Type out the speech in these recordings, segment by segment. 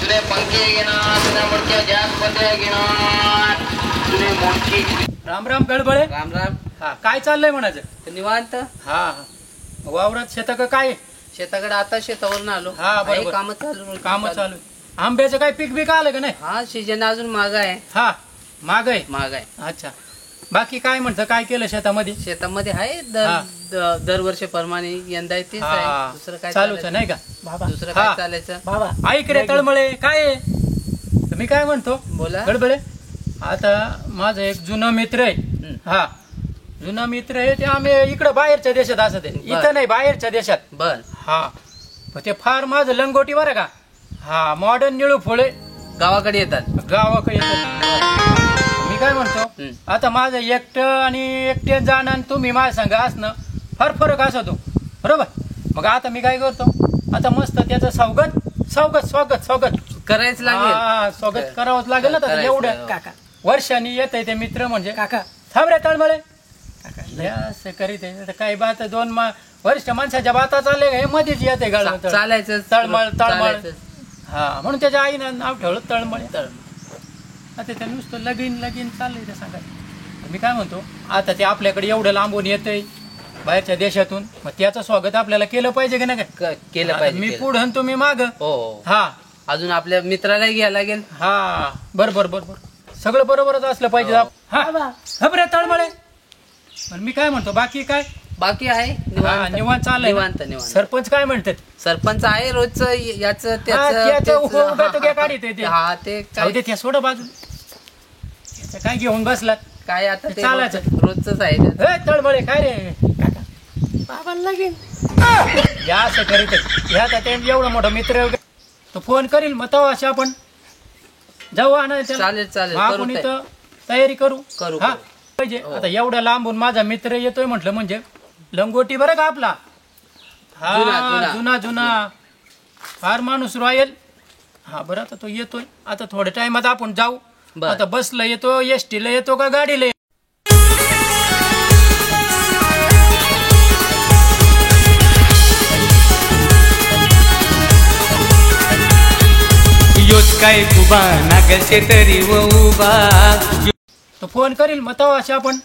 जुने पंखे घेणार, जुन्या मोठ्या गॅस पत्र्या घेणार, जुने मोठी. राम राम गडबळे. राम राम. हा काय चाललंय म्हणायचं? निवांत. हा वावरात शेता काय? शेताकडे आता शेतावरून आलो. हा बरोबर. काम चालू. काम चालू. आंब्याचं काय पीक बिक आलं का नाही? हा सीजन अजून माग आहे. हा माग आहे. माग आहे. अच्छा बाकी काय म्हणतं, काय केलं शेतामध्ये? शेतामध्ये आहे दरवर्षीप्रमाणे यंदा तेच आहे. दुसरं काय चालूच नाही का बाबा? दुसरं काय चालायचं बाबा ऐक रे तळमळे, काय आहे? मी काय म्हणतो बोला. गडबळे, आता माझं एक जुना मित्र आहे. हा जुना मित्र आहे ते आम्ही इकडं बाहेरच्या देशात असत आहे, इथं नाही बाहेरच्या देशात. बर. हा ते फार माझं लंगोटी बरं का. हा मॉडर्न निळू फुले गावाकडे येतात. गावाकडे येतात. मी काय म्हणतो आता माझं एकटं आणि एकटे जाणं आणि तुम्ही माझ्या संग असणं फार फरक असतो बरोबर. मग आता मी काय करतो, आता मस्त त्याचं स्वागत करायच लागेल. स्वागत करावंच लागेल ना. एवढं काका वर्षांनी येत आहे ते मित्र म्हणजे काका थांब रे तळमळे असं करीत आहे. काही बात दोन वर्ष माणसाच्या बाता चालले हे मध्येच येते गाळ चालायचं तळमळ. हा म्हणून त्याच्या आईनं नाव ठेवलं तळमळे. आता ते नुसतं लगीन चाललंय ते सांगायचं. मी काय म्हणतो आता ते आपल्याकडे एवढं लांबून येतंय बाहेरच्या देशातून, मग त्याचं स्वागत आपल्याला केलं पाहिजे की नाही? केलं पाहिजे. मी पुढं तुम्ही माग. हो. हा अजून आपल्या मित्राला घ्यायला लागेल. हा बरोबर सगळं बरोबरच असलं पाहिजे. हा खबरे तळमळे. मी काय म्हणतो बाकी काय? बाकी आहे निवांत चाललंय. निवांत. सरपंच काय म्हणतात? सरपंच आहे रोजच याच काढित हा ते त्या सोड बाजू काय घेऊन बसलात काय आता चालायचं रोजच आहे. तळमळे काय रे बाबांना लागेल या असं करीत ह्या ते एवढा मोठा मित्र तो फोन करील मग तेव्हा अशी आपण जाऊ आणायचं. चालेल आपण इथं तयारी करू हा पाहिजे. आता एवढ्या लांबून माझा मित्र येतोय म्हटलं म्हणजे लंगोटी बरं का आपला. हा जुना फार माणूस राहील. हा बरं आता तो येतोय. आता थोड्या टाइमात आपण जाऊ. आता बसला येतो, एसटीला येतो का गाडीला? योच काय कुबा नागलचे तरी उभा तो फोन करील मग तेव्हा अशी आपण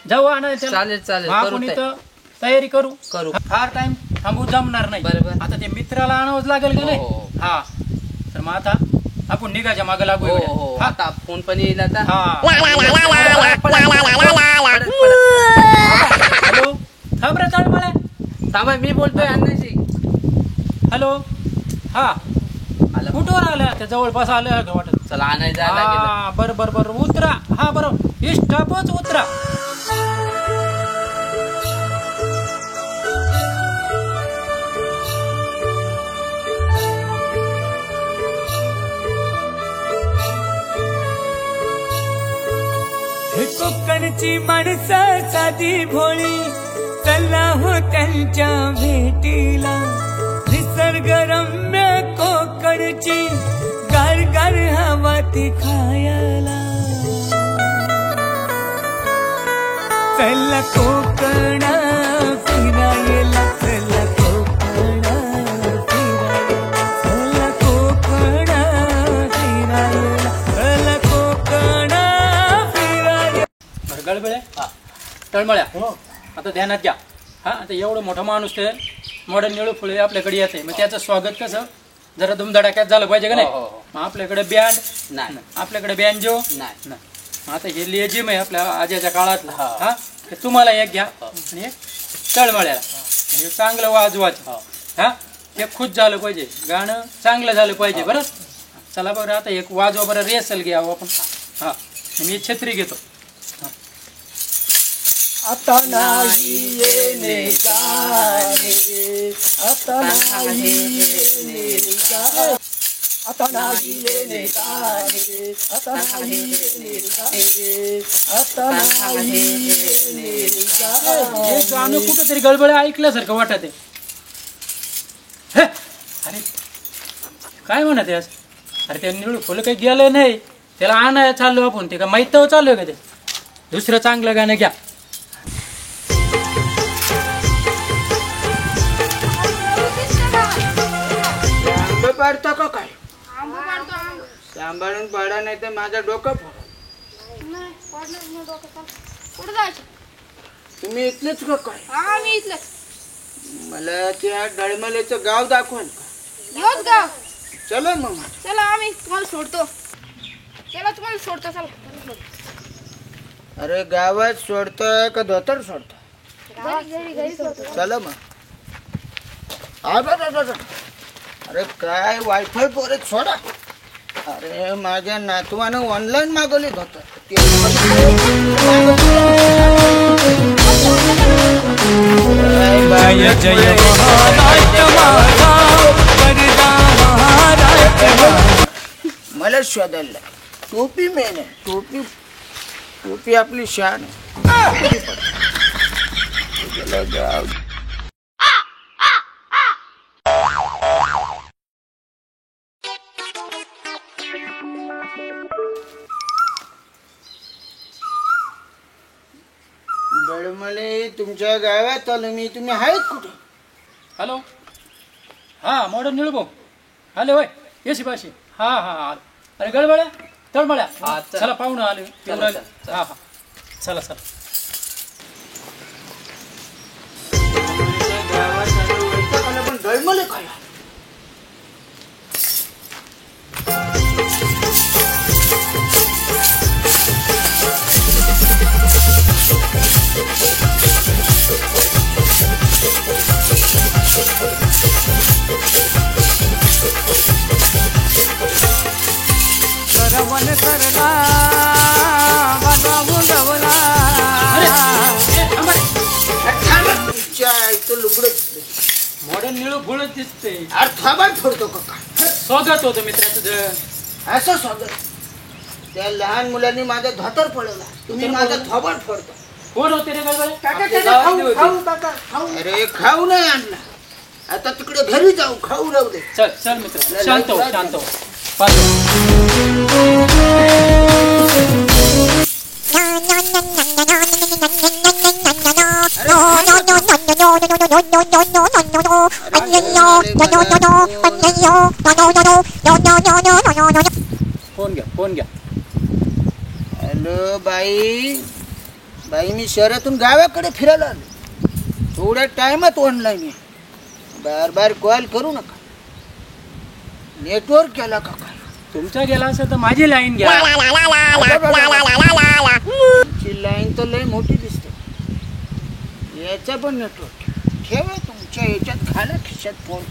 जाऊ आणायचं. चालेल आपण इथं तयारी करू. फार टाइम थांबू जमणार नाही. बरोबर. आता ते मित्राला आणावंच लागेल का नाही? हा तर मग आता आपण निघायच्या मागे लागू. आता फोन पण येईल आता. हॅलो थांब रे तळमळे. थांबा मी बोलतोय अण्णाशी. हॅलो हा कुठवर आलं? त्या जवळपास आलं का वाटत? चला आणायचं. बरोबर उतरा. हा बरोबर स्टॉपच उतरा. कोकणची माणसं साधी भोळी चला हो त्यांच्या भेटीला. निसर्गरम्य कोकणची गार हवा ती खायला. चला कोकण फिरायला, चला कोकण फिरायला, चला कोकण फिरायला, चला कोकण फिरायला. गडबळे तळमळ्या आता ध्यानात घ्या. हा आता एवढं मोठा माणूस ते मॉडर्न निळू फुले आपल्याकडे येते, मग त्याचं स्वागत कसं जरा धुमधडाक्यात झालं पाहिजे का नाही? मग आपल्याकडे बँड नाही, आपल्याकडे बँजो नाही. आता हे लेझिम आहे आपल्या आजीच्या काळातलं. हा ते तुम्हाला एक घ्या आणि एक तळमळ्याला हे चांगलं वाजवायचं. हा ते खुश झालं पाहिजे, गाणं चांगलं झालं पाहिजे. बरं चला बरं आता एक वाजवा बरं रेसल घ्यावं आपण. हा मी छत्री घेतो. आता नाही येणे जाणे, आता नाही येणे जाणे, आता नाही येणे जाणे, आता नाही येणे जाणे, आता नाही येणे जाणे. हे गाणं कुठंतरी गडबड ऐकल्यासारखं वाटत आहे. अरे काय म्हणत आहे? अरे ते निळू फुलं काही गेलं नाही, त्याला आणायला चाललो आपण. ते का माहित चालू आहे का? ते दुसरं चांगलं गाणं घ्या. पाडता का काय? सांभाळून पाडा नाही तर माझं डोकं फोडा. नाही पडणार नाही डोकं. चल. कुठं जायचं? तुम्ही इथलेच का काय? हा मी इथलं. मला त्या डळमलेचं गाव दाखवाल का? योच गाव. चला मग. चला आम्ही तुम्हाला सोडतो. चला तुम्हाला सोडतो. चला. अरे गावात सोडतोय का धोतर सोडतोय? घरी सोडतो. चला मग. अरे काय वायफाय पोरे सोडा. अरे माझ्या नातवानं ऑनलाईन मागवले धोतर. जय जय महाराष्ट्र माझा वरदा महाराष्ट्र. मला शोधायला टोपी मेन आहे. टोपी आपली शान आहे. गेलं गाव. डळमले तुमच्या गावात आलो मी. तुम्ही आहेत कुठे? हॅलो हा मॉडर्न निळबो. हॅलो वय येशी पाशी. हा हा हा. अरे गडबड्या तळमळ्या. हा, चल. चला पाहुणं आले. येऊन राहिले. चल. हा हा चला चला. गावात आलो वैताग आला, पण डळमले काय? सरवन करला बाबा डवला. तुमच्या आईचं लुगडं मॉडर्न निळू फुलच दिसते. अरे थांबा फोडतो का काय? स्वागत होतं मित्राचं तुझं. असं स्वागत. त्या लहान मुलांनी माझं धोतर पडवला. तुम्ही माझं थोबाड फोडतो. कोण होते रे गडबड्या? अरे खाऊ नाही आणला. आता तिकडे घरी जाऊ खाऊ राहू दे. चल चल मित्र शांत हो शांत हो. पाहतो. फोन घ्या फोन घ्या. हॅलो बाई. बाई मी शहरातून गावाकडे फिरायला आलो. थोड्या टाइमात ऑनलाईन आहे. बार बार कॉल करू नका. नेटवर्क केला का काय? तुमचा गेला असेल तर माझी लाईन घ्या. तुमची लाईन तर लय मोठी दिसते. याचा पण नेटवर्क ठेवा तुमच्या याच्यात. घाला खिशात फोन.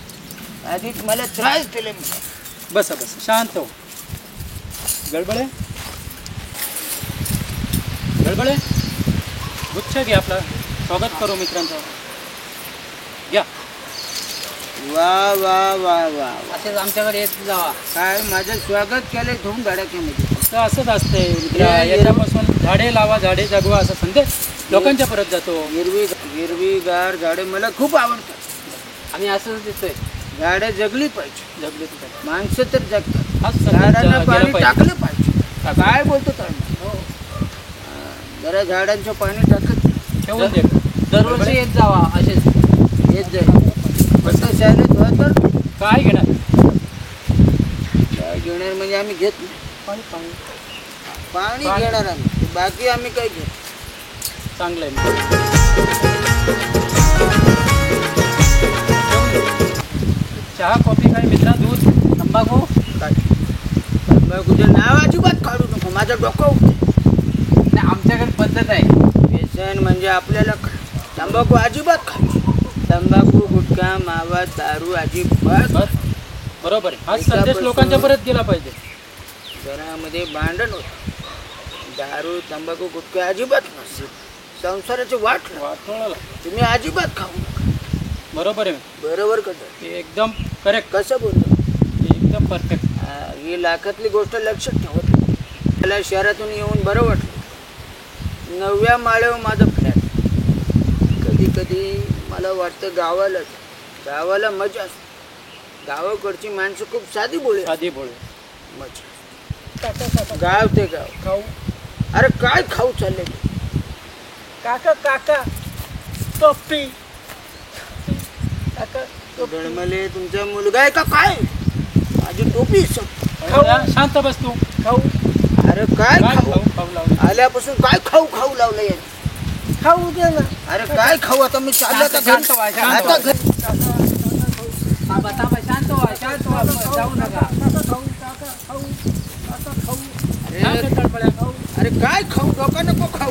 आधीच मला त्रास दिले. बसा बसा शांत हो. गडबडे गडबडे गुच्छ घ्या आपला. स्वागत करू मित्रांचं. घ्या. वा वा वा वा. असेच आमच्याकडे येत जावा. काय माझं स्वागत केलंय धूम धडाक्यामध्ये. तर असंच असतंय मित्र. याच्यापासून झाडे लावा झाडे जगवा असा संदेश लोकांच्या परत जातो. हिरवीगार झाडे मला खूप आवडतात. आम्ही असंच देतोय. झाडं जगली पाहिजे. जगले तुझ्या माणसं तर जगतात. हाच संदेश झाडांना गेला पाणी पाहिजे. टाकलं पाहिजे. काय बोलतो तर जरा झाडांचं पाणी टाकत ठेवून दे. दरवर्षी येत जावा असेच. येत जाईल. कसं शाळेत होतं काय घेणार? काय घेणार म्हणजे आम्ही घेत नाही. पाणी घेणार आम्ही. बाकी आम्ही काय घेत. चांगलं आहे. चहा कॉफी काय मित्रा? दूध तंबाखू तंबाखूचं नाव अजिबात काढू नको. माझं डोकं उठतं. नाही, आमच्याकडे पद्धत आहे. व्यसन म्हणजे आपल्याला तंबाखू अजिबात खायची. तंबाखू गुटखा मावा दारू अजिबात. बस बरोबर आहे. हा संदेश लोकांच्या परत गेला पाहिजे. घरामध्ये भांडण होतं. दारू तंबाखू गुटखा अजिबात नसते. संसाराची वाट लावा. वाटोळाला. तुम्ही अजिबात खाऊ नका. बरोबर आहे. बरोबर करतो. एकदम करेक्ट. कसं बोलतो? एकदम परफेक्ट. ही लाखातली गोष्ट लक्षात ठेवत. मला शहरातून येऊन बरं वाटलं. 9व्या माळ्यावर माझं फ्लॅट. कधी कधी मला वाटतं गावाला मजा असते. गावाकडची माणसं खूप साधी बोले. साधी बोल. मजा. गाव ते गाव. खाऊ. अरे काय खाऊ चालले? काका काका टोपी. गडमले तुमचा मुलगा आहे का काय? माझी टोपी शांत बस तू. खाऊ अरे काय काय खाऊ खाऊ खाऊ लावलं? आल्यापासून काय खाऊ खाऊ लावलं याने खाऊ दे ना अरे काय खाऊ आता मी चाललो आता घरी. शांत व्हा, शांत आता व्हा. घरी. थांबा थांबा शांत व्हा शांत व्हा जाऊ नका. अरे काय खाऊ डोका नको खाऊ